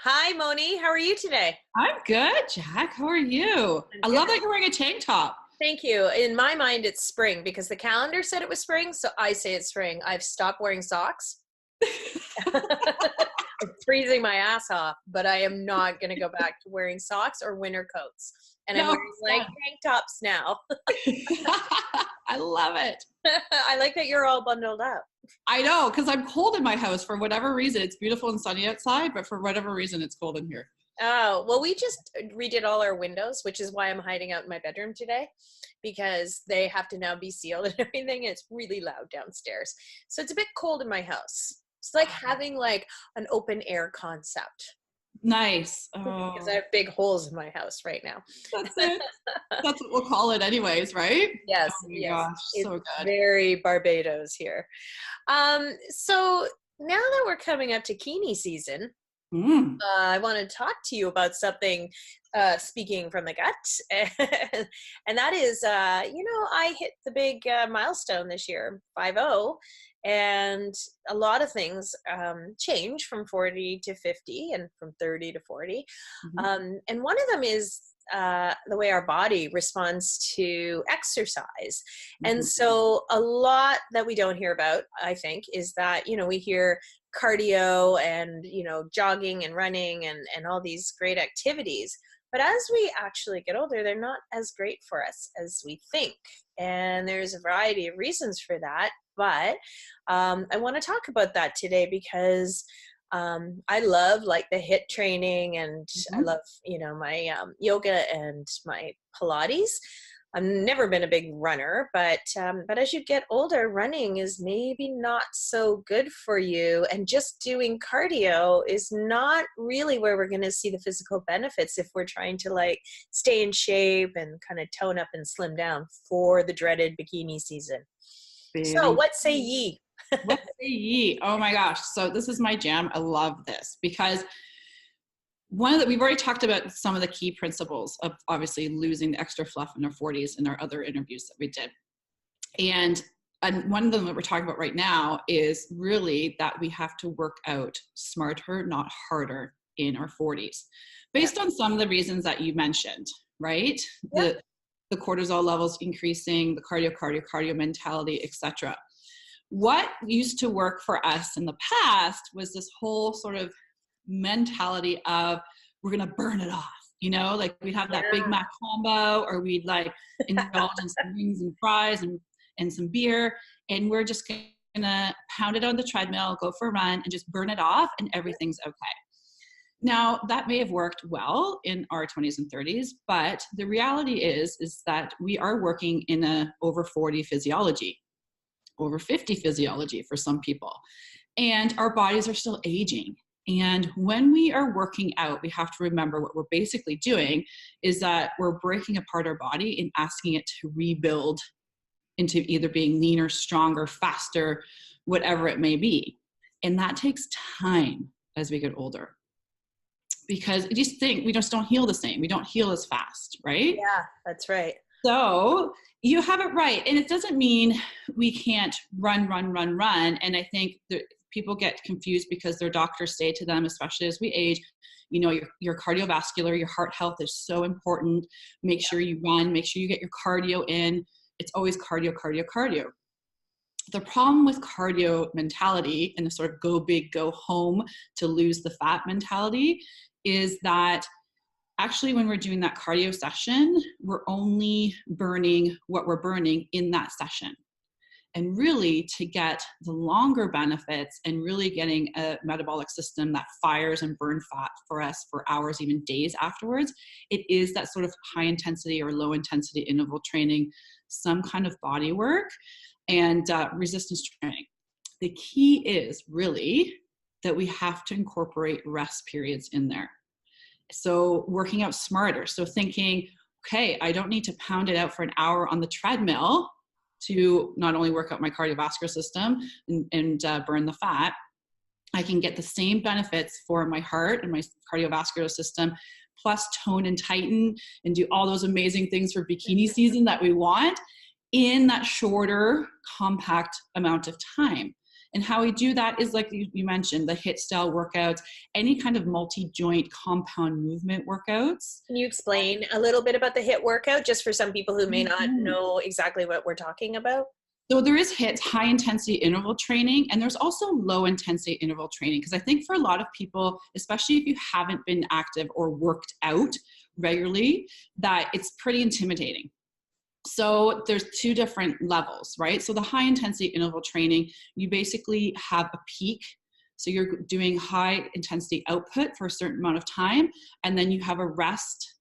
Hi, Moni. How are you today? I'm good, Jack. How are you? I'm I love good. that you're wearing a tank top. Thank you. In my mind, it's spring because the calendar said it was spring, so I say it's spring. I've stopped wearing socks. I'm freezing my ass off, but I am not going to go back to wearing socks or winter coats. And I'm No, wearing like tank tops now. I love it. I like that you're all bundled up. I know, because I'm cold in my house for whatever reason. It's beautiful and sunny outside, but for whatever reason, it's cold in here. Oh, well, we just redid all our windows, which is why I'm hiding out in my bedroom today because they have to now be sealed and everything. And it's really loud downstairs. So it's a bit cold in my house. It's like having like an open air concept Nice. because I Oh, have big holes in my house right now. that's it. That's what we'll call it anyways, right? Yes, Oh my yes. gosh, It's so good. very Barbados here. So now that we're coming up to Kini season, Mm. I want to talk to you about something, speaking from the gut, and that is, I hit the big milestone this year, 50, and a lot of things change from 40 to 50 and from 30 to 40. Mhm. And one of them is the way our body responds to exercise. And Mhm. so a lot that we don't hear about, I think, is that, we hear cardio and jogging and running and all these great activities, but as we actually get older, they're not as great for us as we think, and there's a variety of reasons for that. But I want to talk about that today because I love like the hit training, and I Mhm. love my yoga and my Pilates. I've never been a big runner, but as you get older, running is maybe not so good for you, and just doing cardio is not really where we're going to see the physical benefits if we're trying to like stay in shape and kind of tone up and slim down for the dreaded bikini season. So, Very what say true. ye? What say ye? Oh my gosh. So this is my jam. I love this because we've already talked about some of the key principles of obviously losing the extra fluff in our 40s in our other interviews that we did. And one of them that we're talking about right now is really that we have to work out smarter, not harder in our 40s, Yeah. based on some of the reasons that you mentioned, right? Yeah. The cortisol levels increasing, the cardio mentality, etc. What used to work for us in the past was this whole sort of mentality of we're going to burn it off, like we'd have that Big Yeah. Mac combo, or we'd like indulge in some wings and fries and some beer, and we're just going to pound it on the treadmill, go for a run, and just burn it off, and everything's okay. Now, that may have worked well in our 20s and 30s, but the reality is that we are working in a over 40 physiology, over 50 physiology for some people. And our bodies are still aging. And when we are working out, we have to remember what we're basically doing is that we're breaking apart our body and asking it to rebuild into either being leaner, stronger, faster, whatever it may be. And that takes time as we get older. Because just think, we just don't heal the same. We don't heal as fast, right? Yeah, that's right. So you have it right. And it doesn't mean we can't run. And I think that people get confused because their doctors say to them, especially as we age, your cardiovascular, your heart health is so important. Make sure you run, make sure you get your cardio in. It's always cardio, cardio, cardio. The problem with cardio mentality and the sort of go big, go home to lose the fat mentality is that actually when we're doing that cardio session, we're only burning what we're burning in that session. And really, to get the longer benefits and really getting a metabolic system that fires and burns fat for us for hours, even days afterwards, it is that sort of high intensity or low intensity interval training, some kind of body work, and resistance training. The key is really that we have to incorporate rest periods in there. So working out smarter. So thinking, okay, I don't need to pound it out for an hour on the treadmill to not only work out my cardiovascular system and burn the fat. I can get the same benefits for my heart and my cardiovascular system, plus tone and tighten and do all those amazing things for bikini season that we want in that shorter, compact amount of time. And how we do that is like you mentioned, the HIIT style workouts, any kind of multi-joint compound movement workouts. Can you explain a little bit about the HIIT workout, just for some people who may not know exactly what we're talking about? So there is HIIT, high intensity interval training, and there's also low intensity interval training. Because I think for a lot of people, especially if you haven't been active or worked out regularly, that it's pretty intimidating. So there's two different levels, right? So the high intensity interval training, you basically have a peak. So you're doing high intensity output for a certain amount of time, and then you have a rest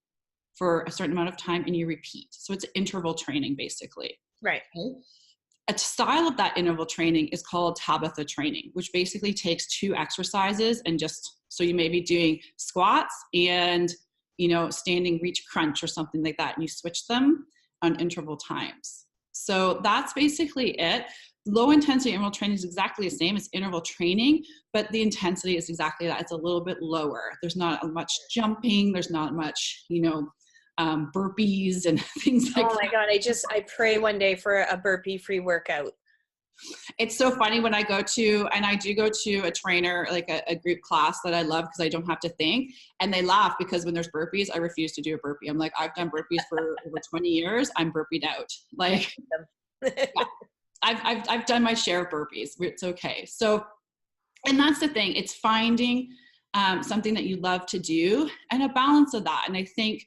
for a certain amount of time and you repeat. So it's interval training basically. Right. Okay? A style of that interval training is called Tabata training, which basically takes two exercises and so you may be doing squats and, standing reach crunch or something like that, and you switch them on interval times. So that's basically it. Low intensity interval training is exactly the same as interval training, but the intensity is exactly that. It's a little bit lower. There's not much jumping. There's not much, burpees and things like that. Oh my God. I pray one day for a burpee free workout. It's so funny when I go to a trainer, like a group class that I love because I don't have to think, and they laugh because when there's burpees, I refuse to do a burpee. I'm like, I've done burpees for over 20 years. I'm burpeed out. Like, yeah, I've done my share of burpees. It's okay. So, and that's the thing. It's finding something that you love to do and a balance of that. And I think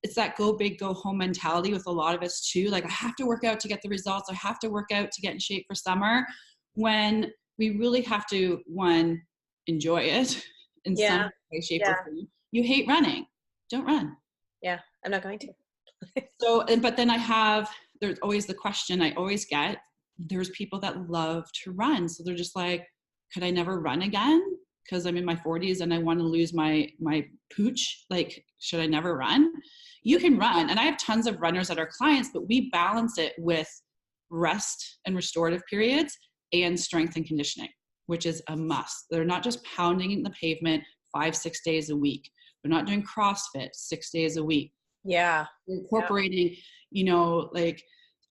it's that go big, go home mentality with a lot of us too. Like, I have to work out to get the results. I have to work out to get in shape for summer, when we really have to, one, enjoy it in some way, shape, or form. You hate running. Don't run. Yeah, I'm not going to. So, but then there's always the question I always get, there's people that love to run. So they're just like, could I never run again? Because I'm in my 40s and I want to lose my pooch. Like, should I never run? You can run. And I have tons of runners that are clients, but we balance it with rest and restorative periods and strength and conditioning, which is a must. They're not just pounding in the pavement 5-6 days a week. They're not doing CrossFit 6 days a week. Yeah. Incorporating, like,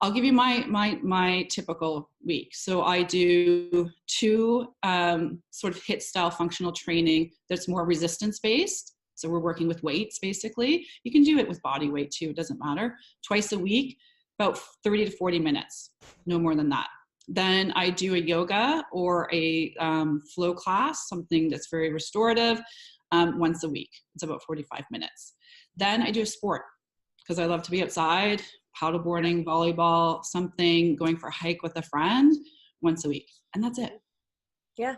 I'll give you my typical week. So I do 2 sort of HIIT style functional training that's more resistance based. So we're working with weights basically. You can do it with body weight too, it doesn't matter. Twice a week, about 30 to 40 minutes, no more than that. Then I do a yoga or a flow class, something that's very restorative, once a week. It's about 45 minutes. Then I do a sport because I love to be outside, paddleboarding, volleyball, something, going for a hike with a friend once a week. And that's it. Yeah,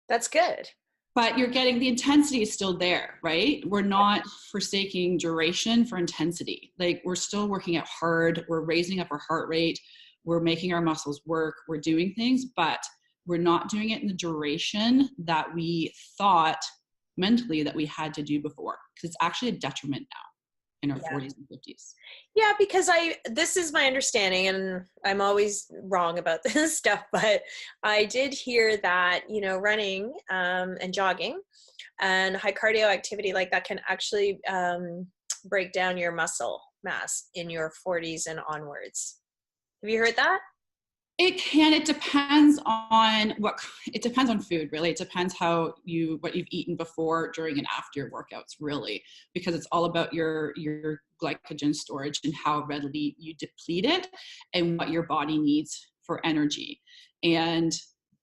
that's good. But you're getting, the intensity is still there, right? We're not forsaking duration for intensity. Like, we're still working out hard. We're raising up our heart rate. We're making our muscles work. We're doing things, but we're not doing it in the duration that we thought mentally that we had to do before, because it's actually a detriment now in our 40s and 50s. Yeah, because this is my understanding, and I'm always wrong about this stuff, but I did hear that, running and jogging and high cardio activity like that can actually break down your muscle mass in your 40s and onwards. Have you heard that? It can. It depends on food, really. It depends what you've eaten before, during, and after your workouts, really, because it's all about your glycogen storage and how readily you deplete it and what your body needs for energy. And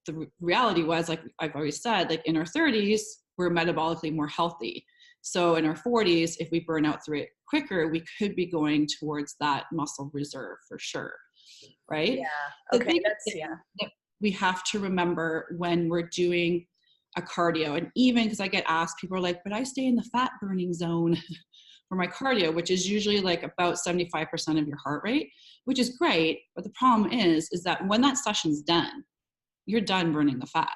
the reality was, like I've always said, like, in our 30s, we're metabolically more healthy. So in our 40s, if we burn out through it quicker, we could be going towards that muscle reserve for sure. Right? Yeah. Okay. That we have to remember when we're doing a cardio, and even because I get asked, people are like, but I stay in the fat burning zone for my cardio, which is usually like about 75% of your heart rate, which is great. But the problem is that when that session's done, you're done burning the fat.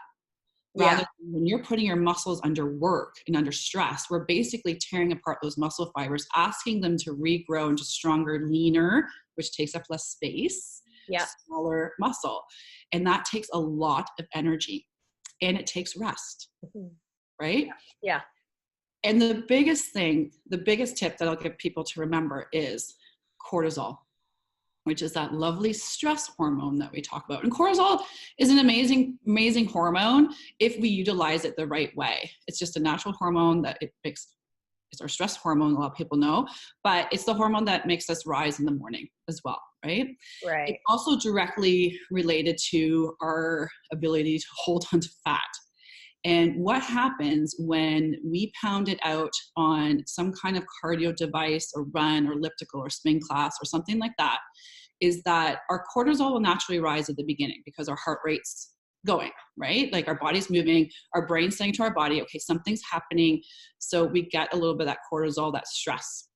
Rather than when you're putting your muscles under work and under stress, we're basically tearing apart those muscle fibers, asking them to regrow into stronger, leaner, which takes up less space, smaller muscle. And that takes a lot of energy, and it takes rest, right? Yeah. And the biggest tip that I'll give people to remember is cortisol. which is that lovely stress hormone that we talk about. And cortisol is an amazing, amazing hormone if we utilize it the right way. It's just a natural hormone that it's our stress hormone, a lot of people know, but it's the hormone that makes us rise in the morning as well, right? Right. It's also directly related to our ability to hold on to fat. And what happens when we pound it out on some kind of cardio device or run or elliptical or spin class or something like that is that our cortisol will naturally rise at the beginning because our heart rate's going, right? Like our body's moving, our brain's saying to our body, okay, something's happening. So we get a little bit of that cortisol, that stress.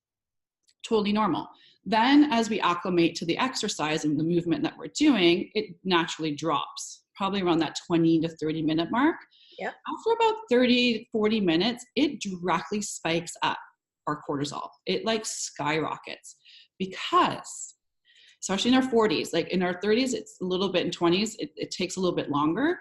Totally normal. Then as we acclimate to the exercise and the movement that we're doing, it naturally drops, probably around that 20 to 30 minute mark. Yep. After about 30, 40 minutes, it directly spikes up our cortisol. It like skyrockets because, especially in our 40s, like in our 30s, it's a little bit, in 20s, it takes a little bit longer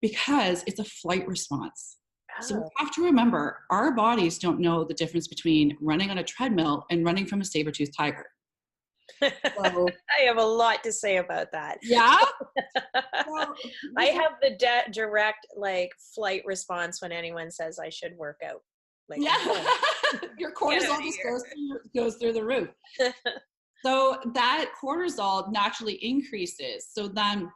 because it's a flight response. Oh. So we have to remember our bodies don't know the difference between running on a treadmill and running from a saber-toothed tiger. So, I have a lot to say about that. Yeah. Well, I have the direct like flight response when anyone says I should work out. Like, yeah, your cortisol just goes through the roof. So that cortisol naturally increases. So then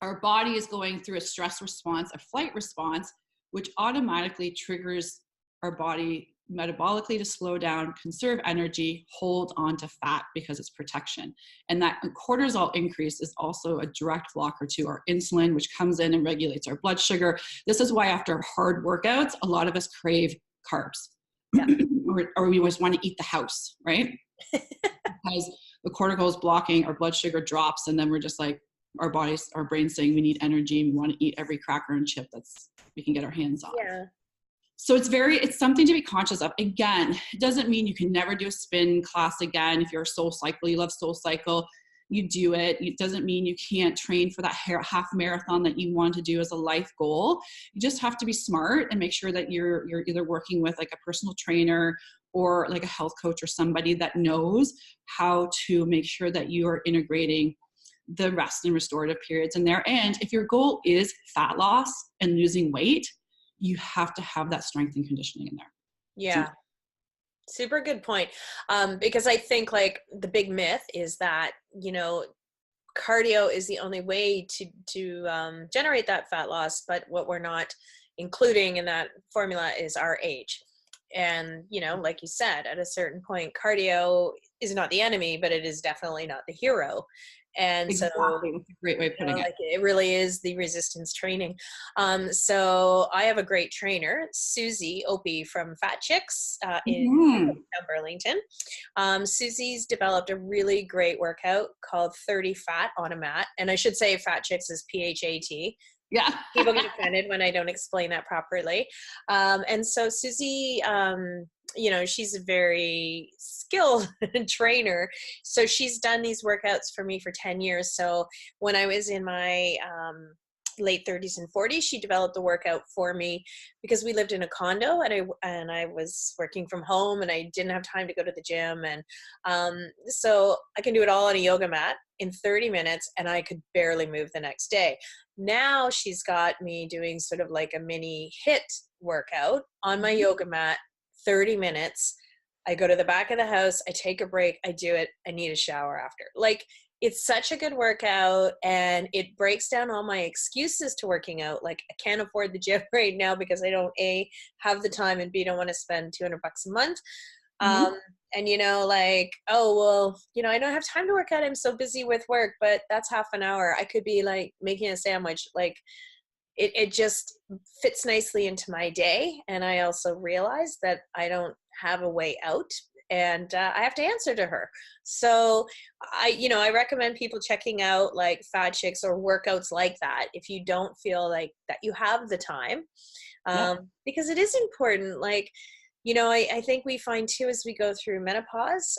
our body is going through a stress response, a flight response, which automatically triggers our body metabolically to slow down, conserve energy, hold on to fat because it's protection. And that cortisol increase is also a direct blocker to our insulin, which comes in and regulates our blood sugar. This is why after hard workouts, a lot of us crave carbs. Yeah. or we always want to eat the house, right? Because the cortisol is blocking, our blood sugar drops, and then we're just like, our brain's saying we need energy, we want to eat every cracker and chip we can get our hands on. Yeah. So it's something to be conscious of. Again, it doesn't mean you can never do a spin class again. If you're a SoulCycle, you love SoulCycle, you do it. It doesn't mean you can't train for that half marathon that you want to do as a life goal. You just have to be smart and make sure that you're either working with like a personal trainer or like a health coach or somebody that knows how to make sure that you are integrating the rest and restorative periods in there. And if your goal is fat loss and losing weight, you have to have that strength and conditioning in there. Yeah. Super good point. Because I think like the big myth is that, cardio is the only way to generate that fat loss. But what we're not including in that formula is our age. And, like you said, at a certain point, cardio is not the enemy, but it is definitely not the hero. And exactly. so That's a great way of putting it. Like it really is the resistance training. So I have a great trainer, Susie Opie from Fat Chicks in Burlington. Susie's developed a really great workout called 30 Fat on a Mat. And I should say Fat Chicks is PHAT. Yeah. People get offended when I don't explain that properly. And so Susie, she's a very skilled trainer. So she's done these workouts for me for 10 years. So when I was in my late 30s and 40s, she developed the workout for me because we lived in a condo and I was working from home and I didn't have time to go to the gym. And so I can do it all on a yoga mat in 30 minutes and I could barely move the next day. Now she's got me doing sort of like a mini HIIT workout on my yoga mat, 30 minutes. I go to the back of the house, I take a break, I do it, I need a shower after. Like, it's such a good workout and it breaks down all my excuses to working out. Like, I can't afford the gym right now because I don't A, have the time, and B, don't want to spend $200 a month. And oh, well, I don't have time to work out. I'm so busy with work, but that's half an hour. I could be like making a sandwich. Like it just fits nicely into my day. And I also realize that I don't have a way out and I have to answer to her. So I recommend people checking out like Fat Chicks or workouts like that if you don't feel like that you have the time, because it is important. Like, I think we find too, as we go through menopause,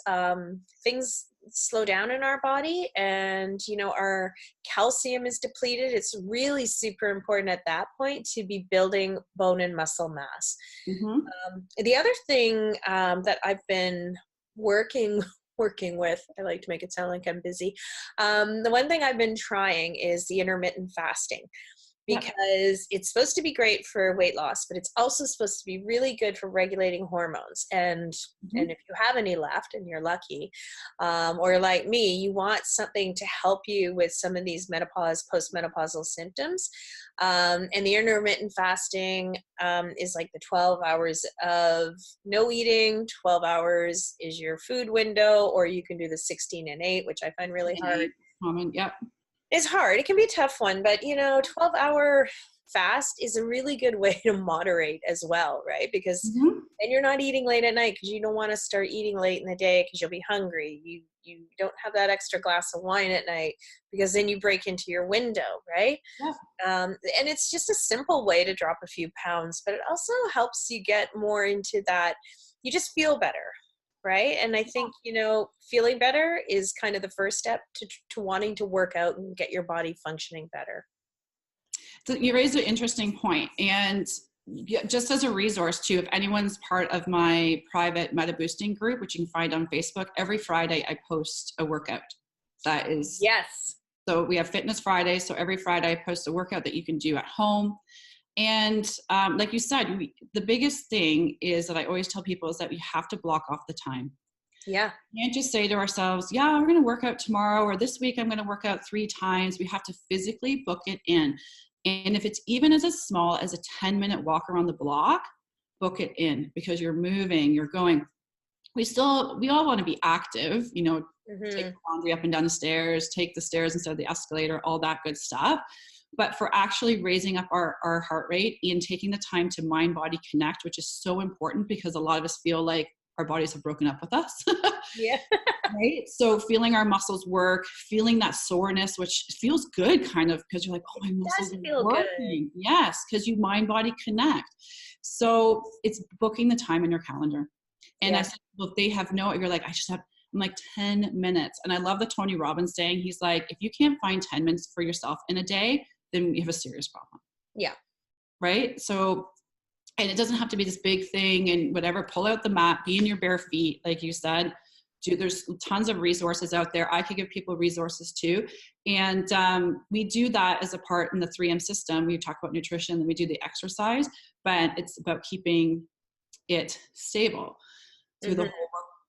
things slow down in our body and, our calcium is depleted. It's really super important at that point to be building bone and muscle mass. The other thing that I've been working working with. I like to make it sound like I'm busy. The one thing I've been trying is the intermittent fasting, Yep. because it's supposed to be great for weight loss, but it's also supposed to be really good for regulating hormones. And Mhm. if you have any left, and you're lucky, or like me, you want something to help you with some of these menopause, postmenopausal symptoms. And the intermittent fasting is like the 12 hours of no eating, 12 hours is your food window, or you can do the 16 and 8, which I find really hard. Common. Yep. It's hard. It can be a tough one, but 12-hour fast is a really good way to moderate as well, right? Because Mhm. then you're not eating late at night, because you don't want to start eating late in the day because you'll be hungry. You don't have that extra glass of wine at night, because then you break into your window, right? Yep. And it's just a simple way to drop a few pounds, but it also helps you get more into that. You just feel better, right? And I think, feeling better is kind of the first step to wanting to work out and get your body functioning better. So you raised an interesting point. And just as a resource too, if anyone's part of my private Meta Boosting group, which you can find on Facebook, every Friday I post a workout. That is, Yes. so we have Fitness Friday. So every Friday I post a workout that you can do at home. And like you said, the biggest thing is that I always tell people is that we have to block off the time. Yeah. We can't just say to ourselves, yeah, we're going to work out tomorrow, or this week I'm going to work out 3 times. We have to physically book it in. And if it's even as small as a 10-minute walk around the block, book it in, because you're moving, you're going. We all want to be active, take Mm-hmm. the laundry up and down the stairs, take the stairs instead of the escalator, all that good stuff. But for actually raising up our heart rate and taking the time to mind body connect, which is so important, because a lot of us feel like our bodies have broken up with us. Yeah. Right? So feeling our muscles work, feeling that soreness, which feels good kind of, because you're like, oh, my muscles Does are feel good. working. Yes, because you mind body connect. So it's booking the time in your calendar. And I Yeah. said, well, if they have you're like, I'm like 10 minutes. And I love the Tony Robbins saying, he's like, if you can't find 10 minutes for yourself in a day, then you have a serious problem. Yeah. Right? So, and it doesn't have to be this big thing and whatever. Pull out the mat, be in your bare feet, like you said. There's tons of resources out there. I could give people resources too. And we do that as a part in the 3M system. We talk about nutrition, and we do the exercise, but it's about keeping it stable through the Mm-hmm.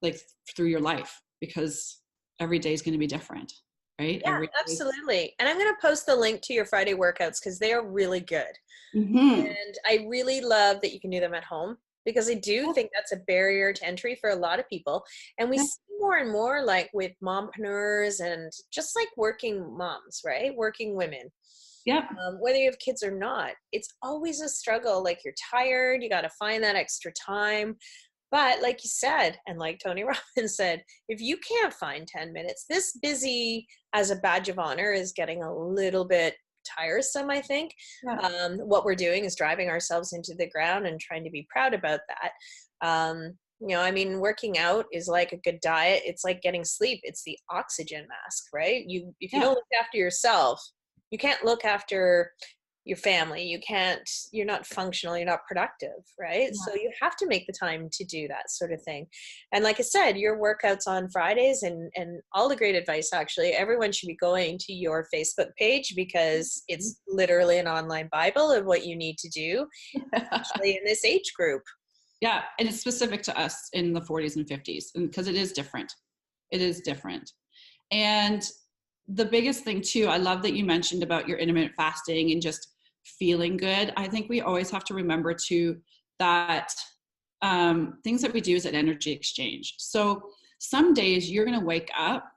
whole, through your life, because every day is going to be different, right? Yeah, Every day. absolutely. And I'm going to post the link to your Friday workouts, because they are really good. Mm-hmm. And I really love that you can do them at home, because I do think that's a barrier to entry for a lot of people. And we Yeah. see more and more, like with mompreneurs and just like working moms, right? Working women. Yep. Whether you have kids or not, it's always a struggle. Like, you're tired, you got to find that extra time. But like you said, and like Tony Robbins said, if you can't find 10 minutes, this busy as a badge of honor is getting a little bit tiresome, I think. Yeah. What we're doing is driving ourselves into the ground and trying to be proud about that. Working out is like a good diet. It's like getting sleep. It's the oxygen mask, right? If you Yeah. don't look after yourself, you can't look after your family. You're not functional, you're not productive, right? So you have to make the time to do that sort of thing. And like I said, your workouts on Fridays, and all the great advice, actually, everyone should be going to your Facebook page, because it's literally an online Bible of what you need to do, especially in this age group. Yeah, and it's specific to us in the 40s and 50s, and because it is different. It is different. And the biggest thing too, I love that you mentioned about your intermittent fasting and just feeling good. I think we always have to remember too that things that we do is an energy exchange. So some days you're going to wake up,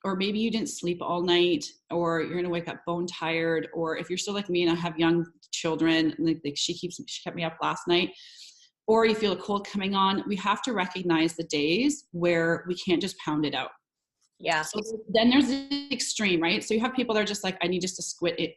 or maybe you didn't sleep all night, or you're going to wake up bone tired, or if you're still like me and I have young children, like she kept me up last night, or you feel a cold coming on. We have to recognize the days where we can't just pound it out. Yeah. So then there's the extreme, right? So you have people that are just like, I need just to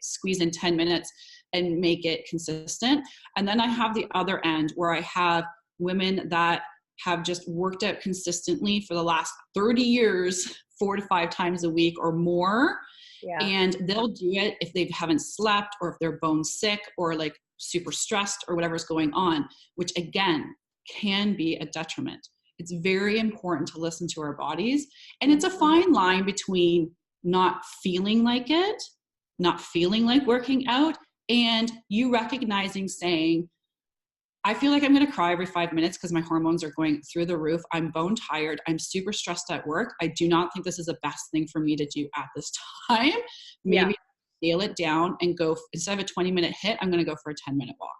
squeeze in 10 minutes and make it consistent. And then I have the other end where I have women that have just worked out consistently for the last 30 years, 4 to 5 times a week or more. Yeah. And they'll do it if they haven't slept, or if they're bone sick, or like super stressed, or whatever's going on, which again can be a detriment. It's very important to listen to our bodies. And it's a fine line between not feeling like it, not feeling like working out, and you recognizing saying, I feel like I'm going to cry every 5 minutes because my hormones are going through the roof. I'm bone tired. I'm super stressed at work. I do not think this is the best thing for me to do at this time. Maybe scale it down and go, instead of a 20-minute hit, I'm going to go for a 10-minute walk.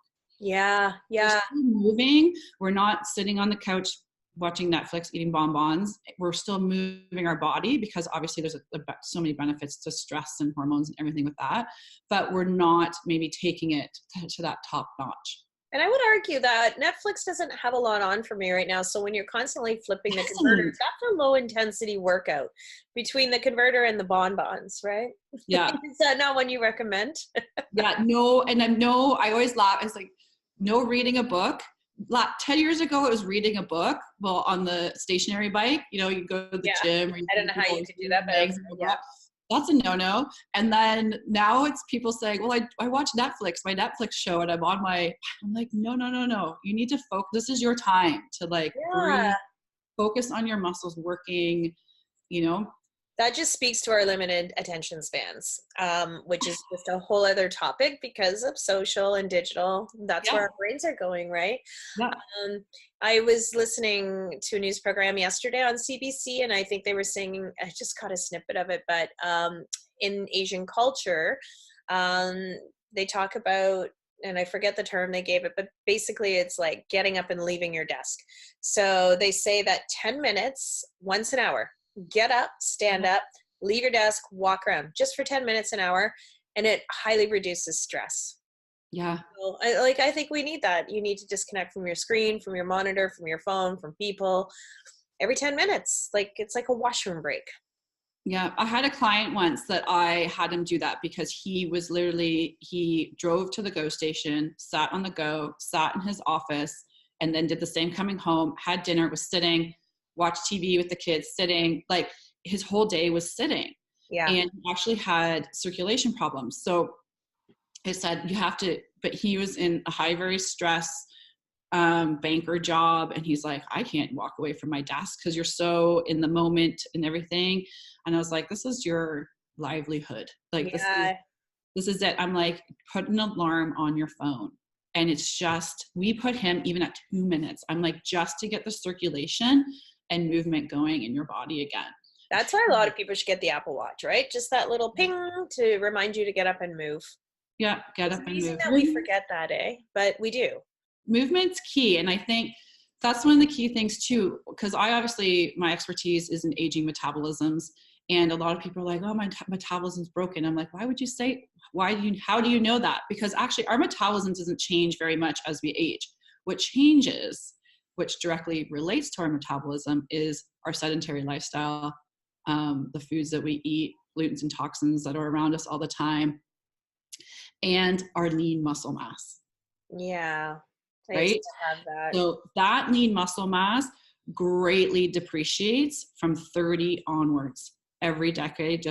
Yeah. We're still moving. We're not sitting on the couch watching Netflix, eating bonbons. We're still moving our body because obviously there's so many benefits to stress and hormones and everything with that. But we're not maybe taking it to that top notch. And I would argue that Netflix doesn't have a lot on for me right now. So when you're constantly flipping the converter, that's a low intensity workout between the converter and the bonbons, right? Yeah. Is that not one you recommend? Yeah, no. And I always laugh. It's like, no reading a book. 10 years ago, it was reading a book. Well, on the stationary bike, you go to the gym. I don't know how you could do that, but that's a no-no. And then now it's people saying, well, I watch Netflix, my Netflix show, and I'm like, no. You need to focus. This is your time to breathe, focus on your muscles working, That just speaks to our limited attention spans, which is just a whole other topic because of social and digital. That's where our brains are going, right? Yeah. I was listening to a news program yesterday on CBC, and I think they were saying, I just caught a snippet of it, but in Asian culture, they talk about, and I forget the term they gave it, but basically it's like getting up and leaving your desk. So they say that 10 minutes, once an hour, get up, stand up, leave your desk, walk around just for 10 minutes an hour, and it highly reduces stress. Yeah. So I think we need that. You need to disconnect from your screen, from your monitor, from your phone, from people every 10 minutes. It's like a washroom break. Yeah. I had a client once that I had him do that because he drove to the GO station, sat on the GO, sat in his office, and then did the same coming home, had dinner, was sitting, watched TV with the kids, sitting, like his whole day was sitting. Yeah. And he actually had circulation problems. So it said but he was in a very stress banker job. And he's like, I can't walk away from my desk because you're so in the moment and everything. And I was like, this is your livelihood. This is it. I'm like, put an alarm on your phone. And it's just, we put him even at 2 minutes. I'm like, just to get the circulation and movement going in your body again. That's why a lot of people should get the Apple Watch, right? Just that little ping to remind you to get up and move. Yeah, get up and move. That we forget that, but we do. Movement's key. And I think that's one of the key things too, because my expertise is in aging metabolisms. And a lot of people are like, oh, my metabolism's broken. I'm like, why would you say, how do you know that? Because actually our metabolism doesn't change very much as we age. What changes, which directly relates to our metabolism, is our sedentary lifestyle, the foods that we eat, pollutants and toxins that are around us all the time, and our lean muscle mass. Yeah. Right? To have that. So that lean muscle mass greatly depreciates from 30 onwards every decade,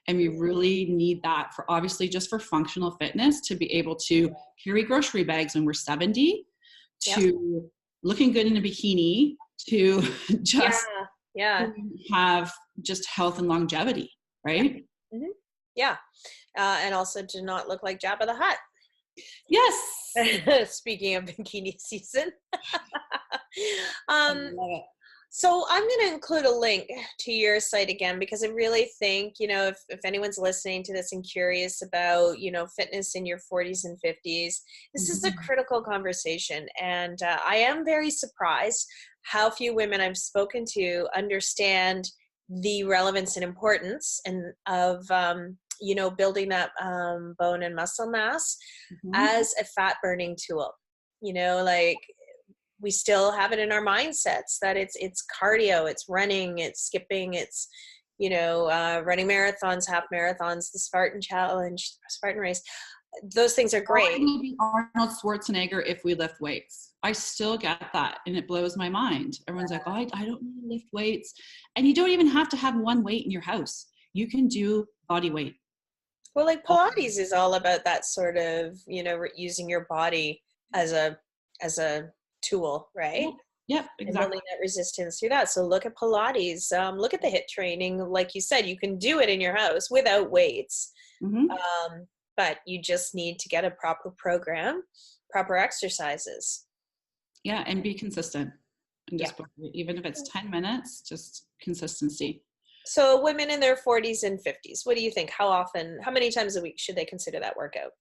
and we really need that for obviously just for functional fitness, to be able to carry grocery bags when we're 70, to looking good in a bikini, to just have just health and longevity, right? Mm-hmm. Yeah. And also to not look like Jabba the Hutt. Yes. Speaking of bikini season. I love it. So I'm going to include a link to your site again, because I really think, if anyone's listening to this and curious about, fitness in your 40s and 50s, this is a critical conversation. And I am very surprised how few women I've spoken to understand the relevance and importance of building that bone and muscle mass as a fat burning tool. We still have it in our mindsets that it's cardio, it's running, it's skipping, it's running marathons, half marathons, the Spartan challenge, Spartan race. Those things are great. Arnold Schwarzenegger if we lift weights. I still get that, and it blows my mind. Everyone's like, oh, I don't need to lift weights. And you don't even have to have one weight in your house. You can do body weight. Well, like Pilates is all about that sort of, using your body as a tool, right? Yep, and exactly. building that resistance through that. So look at Pilates, look at the HIIT training. Like you said, you can do it in your house without weights. Hmm. But you just need to get a proper program, proper exercises. Yeah, and be consistent. And Yeah. just even if it's 10 minutes, just consistency. So women in their 40s and 50s, what do you think? How often, how many times a week should they consider that workout?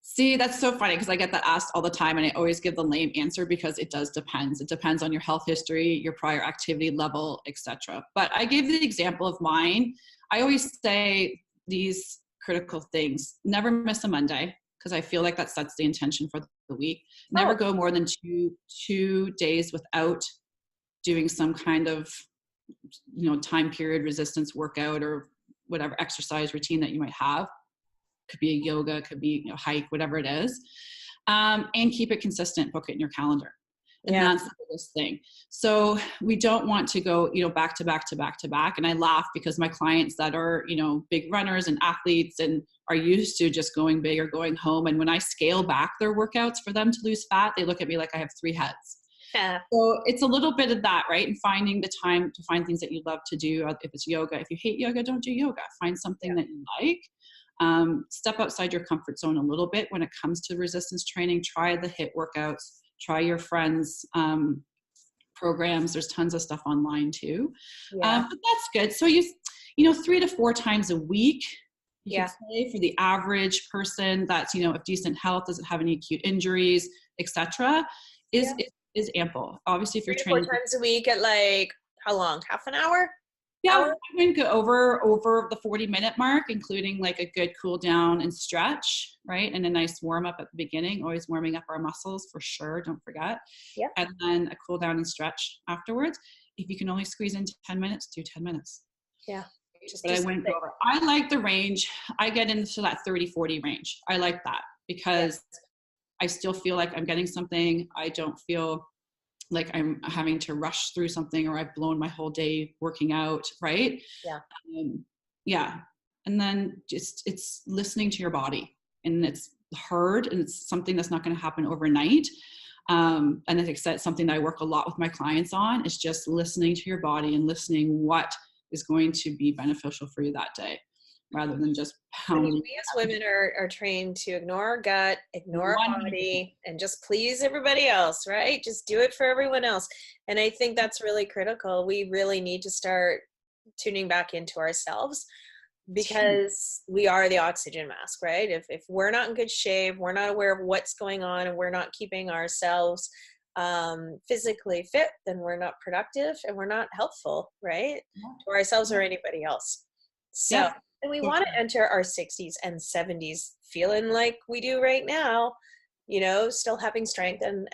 See, that's so funny because I get that asked all the time, and I always give the lame answer because it does depends. It depends on your health history, your prior activity level, etc. But I gave the example of mine. I always say these critical things: never miss a Monday, because I feel like that sets the intention for the week. Never Oh, go more than two days without doing some kind of time period resistance workout or whatever exercise routine that you might have. Could be a yoga, could be hike, whatever it is. And keep it consistent, book it in your calendar. And yeah. that's the biggest thing. So we don't want to go, back to back to back to back. And I laugh because my clients that are, big runners and athletes and are used to just going big or going home. And when I scale back their workouts for them to lose fat, they look at me like I have 3 heads. Yeah. So it's a little bit of that, right? And finding the time to find things that you love to do. If it's yoga, if you hate yoga, don't do yoga. Find something that you like. Step outside your comfort zone a little bit when it comes to resistance training. Try the HIIT workouts. Try your friends' programs. There's tons of stuff online too. Yeah. But that's good. So 3 to 4 times a week. You can say for the average person that's of decent health, doesn't have any acute injuries, etc. Is ample. Obviously, if you're 3 to 4 training times a week at like, how long? Half an hour? Yeah, Hour? I'm going to go over the 40-minute mark, including like a good cool down and stretch, right? And a nice warm up at the beginning, always warming up our muscles for sure, don't forget. Yeah. And then a cool down and stretch afterwards. If you can only squeeze in 10 minutes, do 10 minutes. Yeah. But I wouldn't go over. I like the range. I get into that 30-40 range. I like that because I still feel like I'm getting something. I don't feel like I'm having to rush through something or I've blown my whole day working out, right? Yeah. Yeah. And then it's listening to your body, and it's hard, and it's something that's not going to happen overnight. And I think that's something that I work a lot with my clients on, is just listening to your body and listening what is going to be beneficial for you that day, rather than just pounding. We as women are trained to ignore our gut, ignore our body, and just please everybody else, right? Just do it for everyone else. And I think that's really critical. We really need to start tuning back into ourselves, because we are the oxygen mask, right? If we're not in good shape, we're not aware of what's going on, and we're not keeping ourselves physically fit, then we're not productive and we're not helpful, right? To ourselves or anybody else. So, and we want to enter our 60s and 70s feeling like we do right now, still having strength and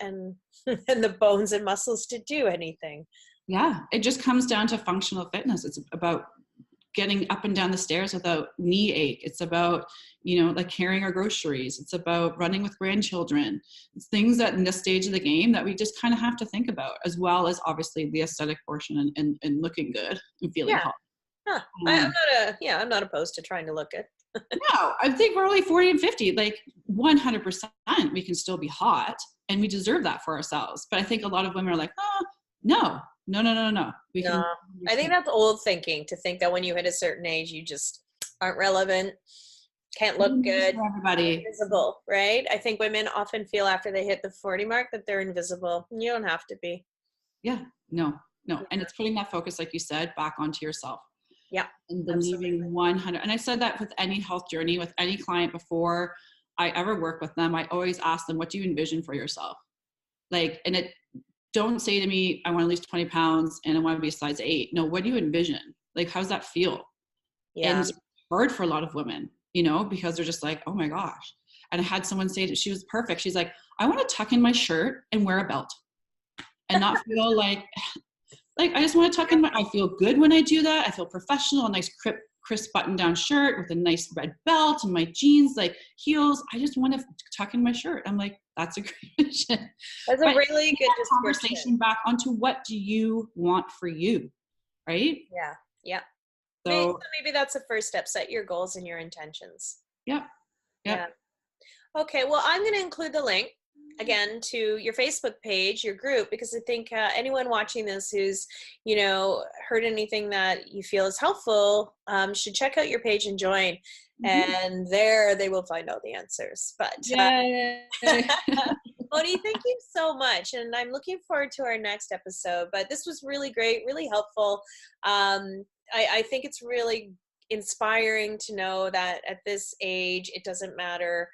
and the bones and muscles to do anything. Yeah, it just comes down to functional fitness. It's about getting up and down the stairs without knee ache. It's about, like carrying our groceries. It's about running with grandchildren. It's things that in this stage of the game that we just kind of have to think about, as well as obviously the aesthetic portion and looking good and feeling hot. Huh. I'm not opposed to trying to look good. No, I think we're only 40 and 50, like 100% we can still be hot, and we deserve that for ourselves. But I think a lot of women are like, oh, no. I think that's old thinking, to think that when you hit a certain age, you just aren't relevant, can't look good, everybody invisible, right? I think women often feel after they hit the 40 mark that they're invisible. You don't have to be. Yeah, no. And it's putting that focus, like you said, back onto yourself. Yeah. And believing 100. And I said that with any health journey, with any client before I ever work with them, I always ask them, what do you envision for yourself? Don't say to me, I want to lose 20 pounds and I want to be a size 8. No, what do you envision? Like, how's that feel? Yeah. And it's hard for a lot of women, because they're just like, oh my gosh. And I had someone say that she was perfect. She's like, I want to tuck in my shirt and wear a belt and not feel like I just want to tuck in I feel good when I do that. I feel professional, a nice crisp button down shirt with a nice red belt and my jeans, like heels. I just want to tuck in my shirt. I'm like, that's a great vision. That's a really good conversation back onto what do you want for you, right? Yeah. Yeah. So maybe that's the first step. Set your goals and your intentions. Yeah. Okay. Well, I'm going to include the link again, to your Facebook page, your group, because I think anyone watching this who's, heard anything that you feel is helpful should check out your page and join. Mhm. And there they will find all the answers. But Yay. Moni, thank you so much. And I'm looking forward to our next episode. But this was really great, really helpful. I think it's really inspiring to know that at this age, it doesn't matter.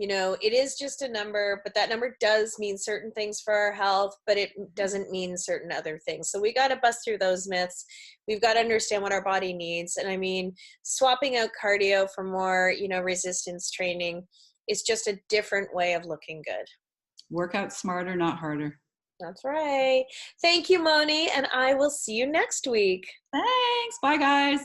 It is just a number, but that number does mean certain things for our health, but it doesn't mean certain other things. So we got to bust through those myths. We've got to understand what our body needs. And I mean, swapping out cardio for more, resistance training is just a different way of looking good. Work out smarter, not harder. That's right. Thank you, Moni, and I will see you next week. Thanks. Bye, guys.